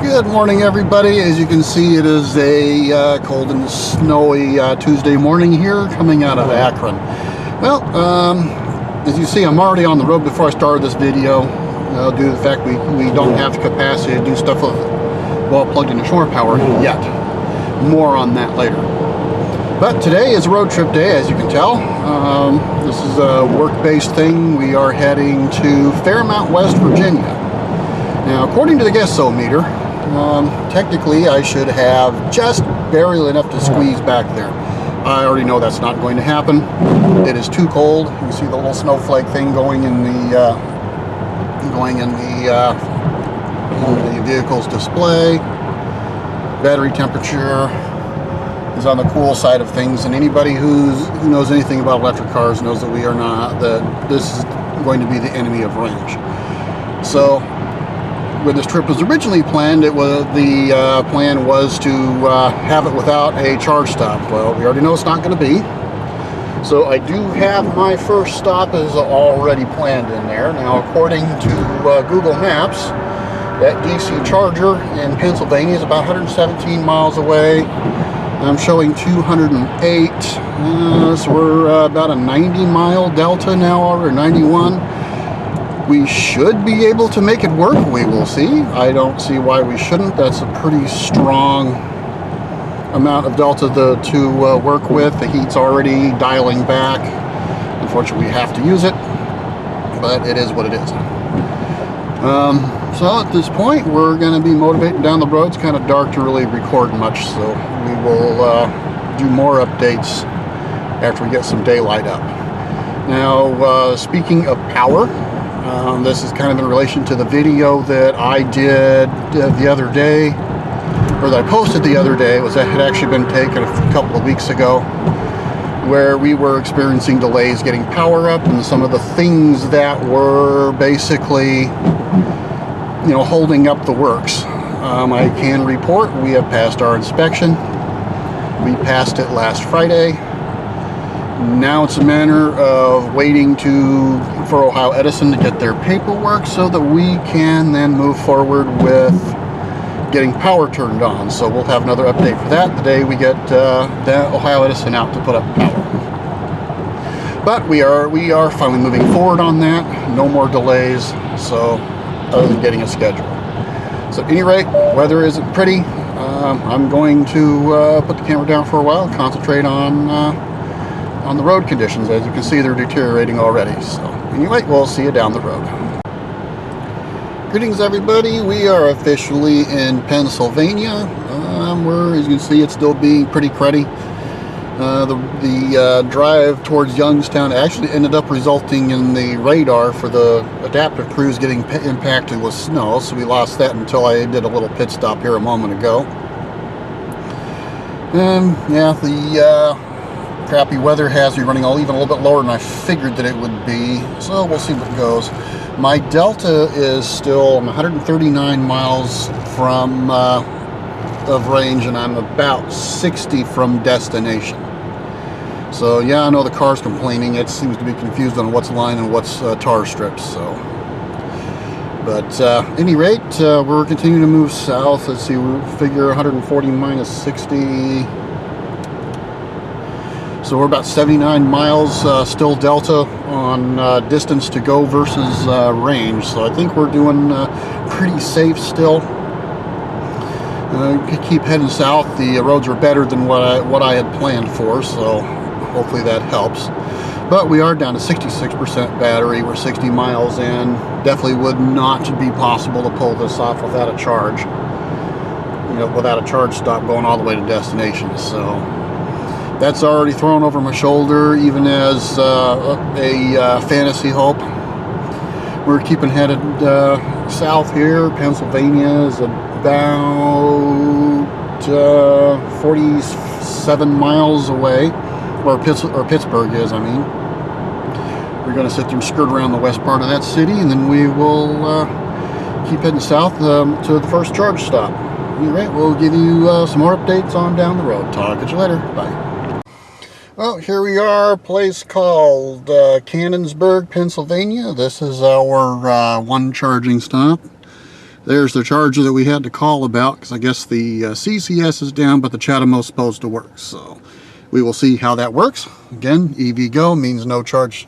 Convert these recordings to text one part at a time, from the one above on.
Good morning, everybody. As you can see, it is a cold and snowy Tuesday morning here coming out of Akron. Well, as you see, I'm already on the road before I started this video due to the fact we don't have the capacity to do stuff while plugged into shore power yet. More on that later. But today is a road trip day, as you can tell. This is a work-based thing. We are heading to Fairmont, West Virginia. Now, according to the guess-so-meter, technically I should have just barely enough to squeeze back there. I already know that's not going to happen. It is too cold. You see the little snowflake thing going in the vehicle's display. Battery temperature is on the cool side of things, and anybody who knows anything about electric cars knows that that this is going to be the enemy of range. So when this trip was originally planned, the plan was to have it without a charge stop. Well, we already know it's not going to be. So I do have my first stop is already planned in there. Now, according to Google Maps, that DC charger in Pennsylvania is about 117 miles away. I'm showing 208. So we're about a 90-mile delta now, or 91. We should be able to make it work. We will see. I don't see why we shouldn't. That's a pretty strong amount of delta to work with. The heat's already dialing back. Unfortunately, we have to use it, but it is what it is. So at this point, we're going to be motivating down the road. It's kind of dark to really record much, so we will do more updates after we get some daylight up. Now, speaking of power, this is kind of in relation to the video that I did the other day, or that I posted the other day. That had actually been taken a couple of weeks ago, where we were experiencing delays getting power up, and some of the things that were basically, holding up the works. I can report we have passed our inspection. We passed it last Friday. Now it's a matter of waiting for Ohio Edison to get their paperwork so that we can then move forward with getting power turned on. So we'll have another update for that the day we get Ohio Edison out to put up power. But we are finally moving forward on that. No more delays. So other than getting a schedule. So at any rate, weather isn't pretty. I'm going to put the camera down for a while and concentrate on the road conditions. As you can see, they're deteriorating already. So anyway, we'll see you down the road. Greetings, everybody. We are officially in Pennsylvania. Where, as you can see, it's still being pretty cruddy. The drive towards Youngstown actually ended up resulting in the radar for the adaptive cruise getting impacted with snow, so we lost that until I did a little pit stop here a moment ago. Yeah, the crappy weather has me running even a little bit lower than I figured that it would be, so we'll see what goes. My delta is still 139 miles from of range, and I'm about 60 from destination. So yeah, I know the car's complaining. It seems to be confused on what's line and what's tar strips. So, but at any rate, we're continuing to move south. Let's see, we figure 140 minus 60. So we're about 79 miles still delta on distance to go versus range. So I think we're doing pretty safe still. Keep heading south. The roads are better than what I had planned for, so hopefully that helps. But we are down to 66% battery. We're 60 miles in. Definitely would not be possible to pull this off without a charge. Without a charge stop going all the way to destination. So that's already thrown over my shoulder, even as a fantasy hope. We're keeping headed south here. Pennsylvania is about 47 miles away, or Pittsburgh is, I mean. We're going to sit there and skirt around the west part of that city, and then we will keep heading south to the first charge stop. Anyway, we'll give you some more updates on down the road. Talk to you later. Bye. Well, here we are, a place called Canonsburg, Pennsylvania. This is our one charging stop. There's the charger that we had to call about, because I guess the CCS is down, but the CHAdeMO is supposed to work. So we will see how that works. Again, EV Go means no charge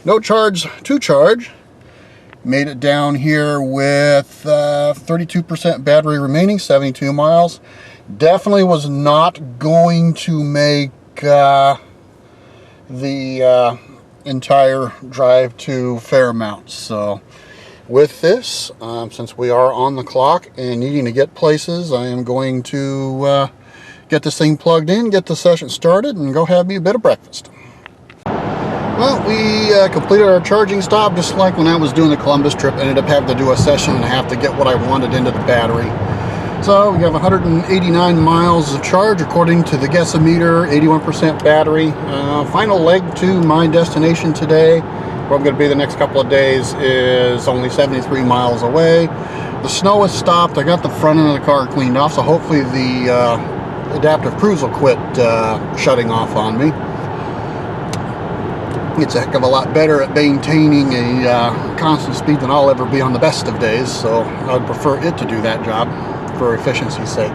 to charge. Made it down here with 32% battery remaining, 72 miles. Definitely was not going to make the entire drive to Fairmont. So with this, since we are on the clock and needing to get places, I am going to get this thing plugged in, get the session started, and go have me a bit of breakfast. Well, we completed our charging stop, just like when I was doing the Columbus trip. Ended up having to do a session and have to get what I wanted into the battery. So we have 189 miles of charge according to the Guessometer, 81% battery. Final leg to my destination today, where I'm going to be the next couple of days, is only 73 miles away. The snow has stopped. I got the front end of the car cleaned off, so hopefully the adaptive cruise will quit shutting off on me. It's a heck of a lot better at maintaining a constant speed than I'll ever be on the best of days, so I'd prefer it to do that job for efficiency's sake.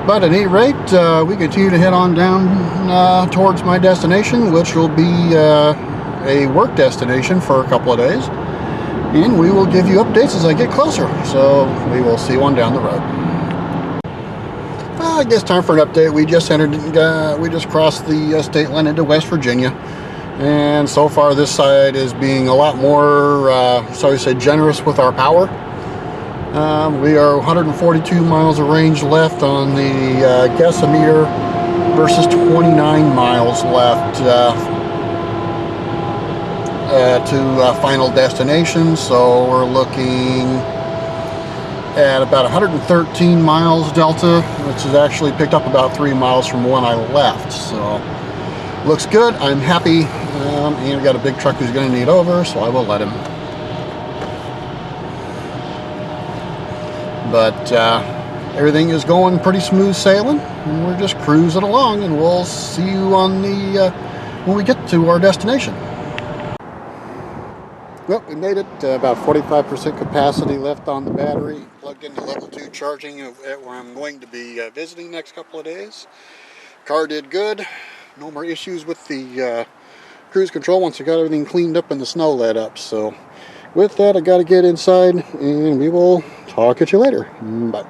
But at any rate, we continue to head on down towards my destination, which will be a work destination for a couple of days, and we will give you updates as I get closer. So we will see you on down the road. Well, I guess time for an update. We just crossed the state line into West Virginia, and so far this side is being a lot more, shall we say, generous with our power. We are 142 miles of range left on the Guessometer versus 29 miles left to final destination. So we're looking at about 113 miles delta, which is actually picked up about 3 miles from when I left. So looks good. I'm happy. And we got a big truck who's going to need over, so I will let him. But everything is going pretty smooth sailing, and we're just cruising along, and we'll see you on the when we get to our destination. Well, we made it. About 45% capacity left on the battery. Plugged into level 2 charging at where I'm going to be visiting next couple of days. Car did good. No more issues with the cruise control once I got everything cleaned up and the snow let up. So with that, I got to get inside, and we will talk at you later. Bye.